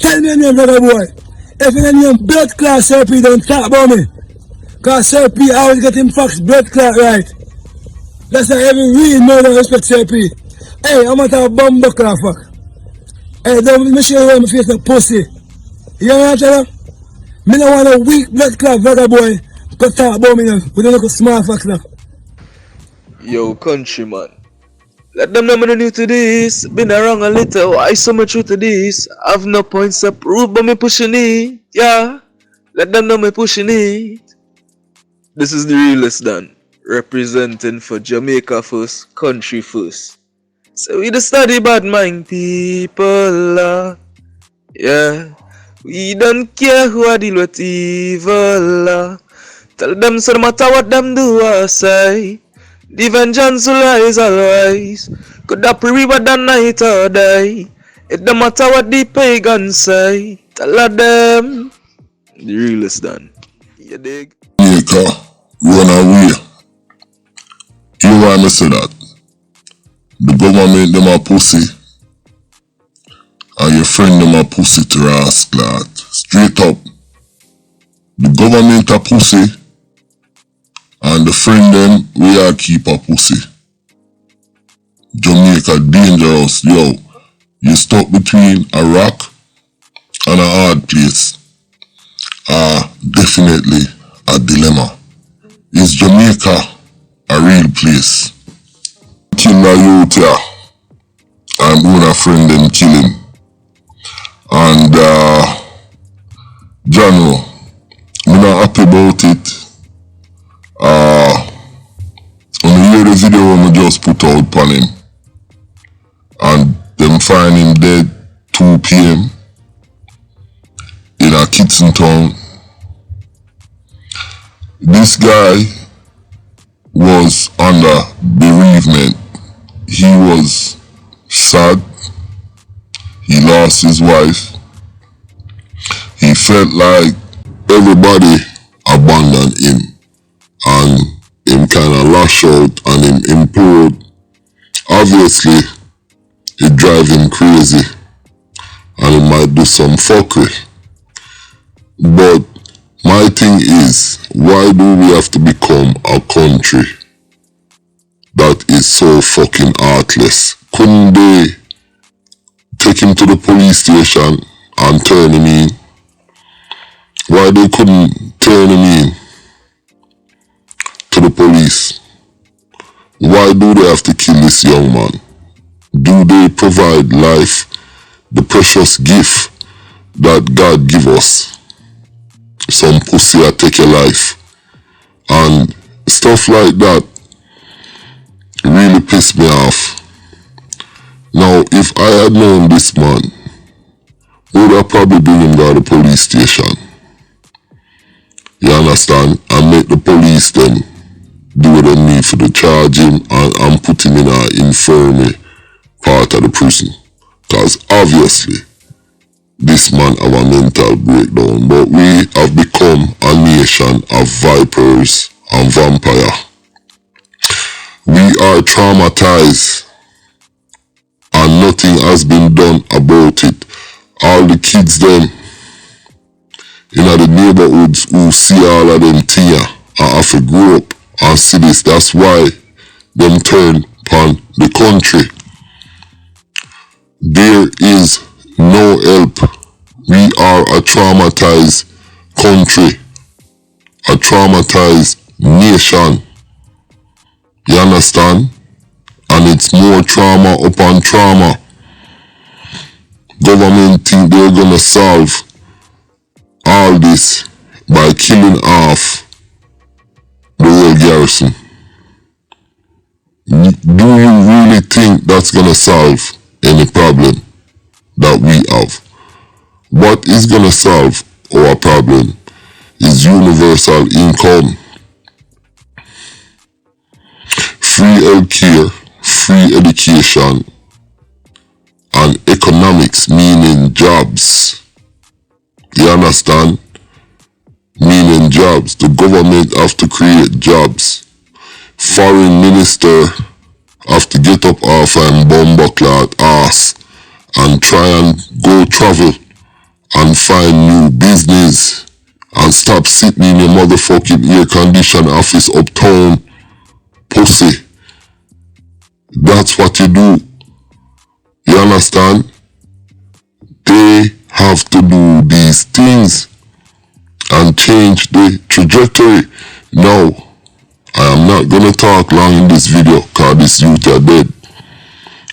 Tell me your name, brother boy. If your name blood clot, Sir P, don't talk about me. Cause Sir P always get him facts blood clot right. That's why every real murder respect Sir P. Hey, I'm gonna talk bomb buckler fuck. Hey, don't make sure you want me face a pussy. You know what I'm saying? Me don't want a weak blood clot brother boy to talk about me now. We don't look a small facts now. Yo, countryman. Let them know I'm new to this. Been around a little. Why so much true to this? Have no points to prove, but me pushing it. Yeah. Let them know me pushing it. This is the realest done. Representing for Jamaica first, country first. So we the study bad mind people. Yeah. We don't care who I deal with evil. Tell them so no matter what them do or say. The vengeance will rise always. Could that pre but the night or day. It don't matter what the pagans say. Tell them the realest done. You dig? Jamaica, run away. You know why I say that? The government them a pussy. And your friend them a pussy to rascal. Straight up. The government a pussy. And the friend them, we are keep a pussy. Jamaica dangerous, yo. You stuck between a rock and a hard place. Definitely a dilemma. Is Jamaica a real place? Kill a youth here. I'm going to friend them kill him. And General, I'm not happy about it. On the hear the video I just put out upon him, and them find him dead 2 p.m. in a Kitson town. This guy was under bereavement. He was sad. He lost his wife. He felt like everybody abandoned him. And him kind of lash out and him implode. Obviously, it drive him crazy and he might do some fuckery. But my thing is, why do we have to become a country that is so fucking heartless? Couldn't they take him to the police station and turn him in? Why they couldn't turn him in to the police? Why do they have to kill this young man? Do they provide life, the precious gift that God give us? Some pussy a take your life. And stuff like that really pissed me off. Now, if I had known this man, would have probably bring him to the police station. You understand? And make the police then do what they need for the charge him and put him in an infirmary part of the prison. Because obviously, this man have a mental breakdown. But we have become a nation of vipers and vampires. We are traumatized and nothing has been done about it. All the kids them in the neighborhoods who see all of them things and have to grow up and see this. That's why them turn upon the country. There is no help. We are a traumatized country, a traumatized nation. You understand? And it's more trauma upon trauma. Government think they're gonna solve all this by killing off the whole garrison. Do you really think that's gonna solve any problem that we have? What is gonna solve our problem is universal income, free healthcare, free education, and economics, meaning jobs. You understand? Meaning jobs. The government have to create jobs. Foreign minister have to get up off and bomb clot ass and try and go travel find new business and stop sitting in your motherfucking air-conditioned office uptown, pussy. That's what you do. You understand? They have to do these things and change the trajectory. Now, I am not gonna talk long in this video because this youth are dead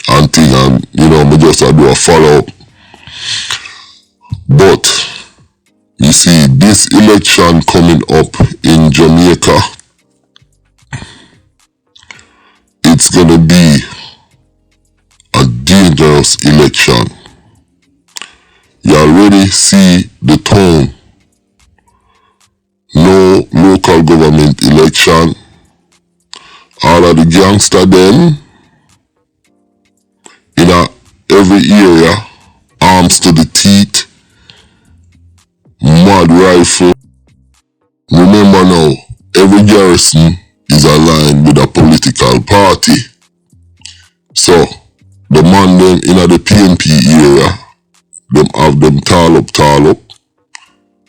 and thing, and me just do a follow up. But you see, this election coming up in Jamaica, it's gonna be a dangerous election. You already see the tone. No local government election. All of the gangster them in every area, arms to the teeth, mud rifle. Remember now, every garrison is aligned with a political party. So, the man them in the PNP area, them have them tall up.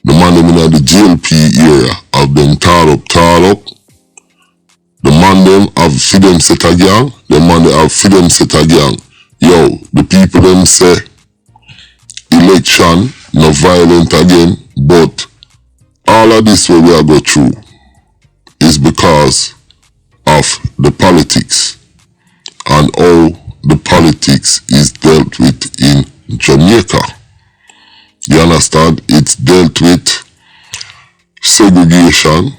The man them in the JLP area have them tall up. The man them have for them set a gang, the man they have for them set a gang. Yo, the people them say, election, no violent again, but all of this what we are go through is because of the politics and how the politics is dealt with in Jamaica. You understand? It's dealt with segregation,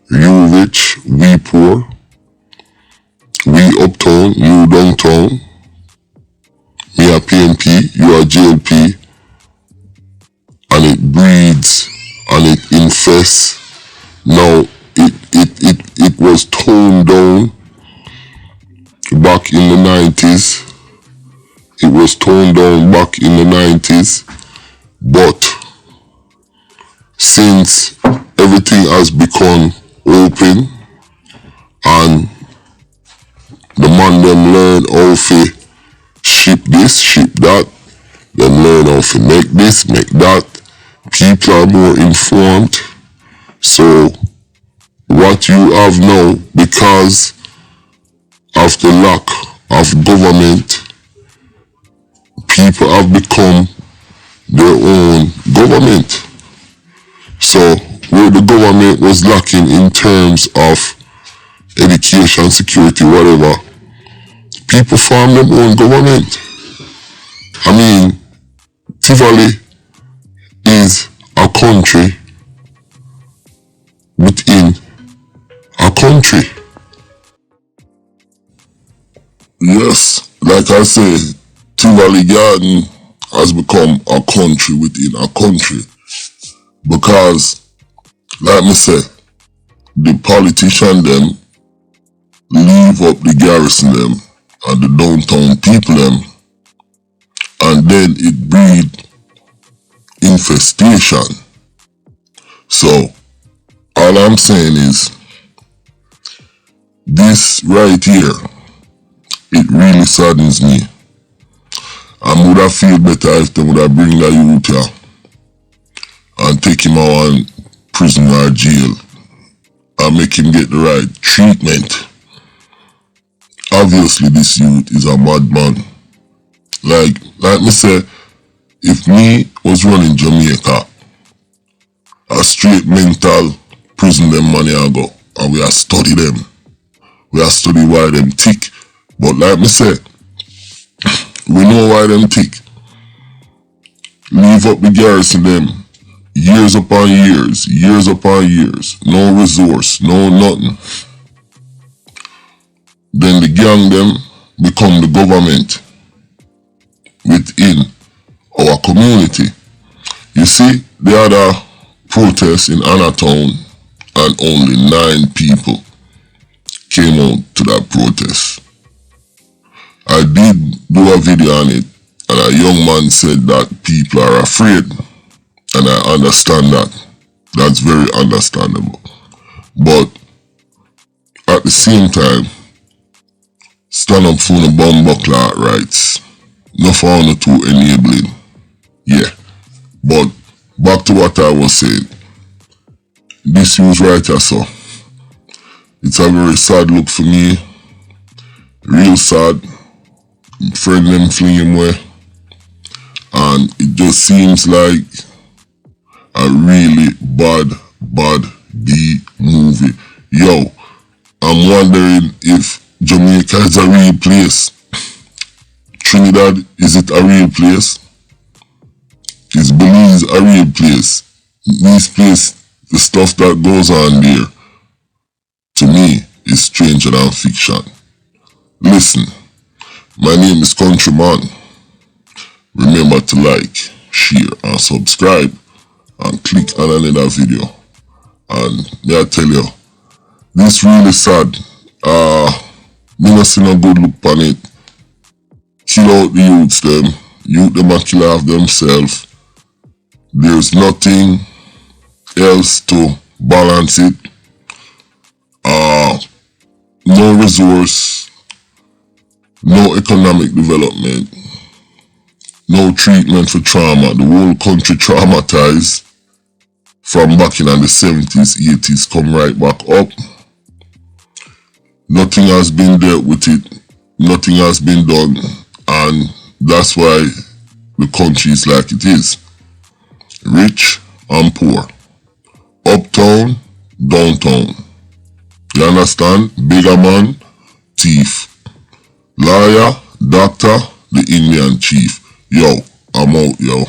you rich, we poor, we uptown, you downtown, me a PNP, you a JLP, and it breeds and it infests. Now it was toned down back in the 90s. It was toned down back in the 90s, but since everything has become open and the man them learn how to ship this, ship that, them learn how to make this, make that, people are more informed. So what you have now, because of the lack of government, people have become their own government. So where the government was lacking in terms of education, security, whatever, people form their own government. I mean, Tivoli is a country within a country. Yes, like I said, Tivoli Garden has become a country within a country. Because, like me say, the politician them leave up the garrison them and the downtown people them, and then it breed infestation. So, all I'm saying is, this right here, it really saddens me. I would have feel better if they would have bring the youth here and take him out in prison or jail and make him get the right treatment. Obviously this youth is a madman. Like me say, if me was running Jamaica, a straight mental prison them money I go, and we are study them. We are study why them tick. But like me say, we know why them tick. Leave up the garrison them. Years upon years, no resource, no nothing. Then the gang them become the government within our community. You see, the other protest in Anatown and only 9 people came out to that protest. I did do a video on it and a young man said that people are afraid. And I understand that. That's very understandable. But at the same time, stand up for the bomb buckler rights. No for too enabling. Yeah. to what I was saying. This was right here, so. It's a very sad look for me. Real sad. Friend them fling him away. And it just seems like a really bad B movie. Yo, I'm wondering if Jamaica is a real place. Trinidad, is it a real place? Is Belize a real place? These places, the stuff that goes on there, to me, is stranger than fiction. Listen, my name is Countryman. Remember to like, share and subscribe and click on another video. And may I tell you, this really sad. Me not see no good look on it. Kill out the youths them. Youth them a kill off themselves. There's nothing else to balance it. No resource, no economic development, no treatment for trauma. The whole country traumatized from back in the 70s, 80s, come right back up. Nothing has been dealt with it. Nothing has been done. And that's why the country is like it is. Rich and poor. Uptown, downtown. You understand? Bigger man, thief. Lawyer, doctor, the Indian chief. Yo, I'm out, yo.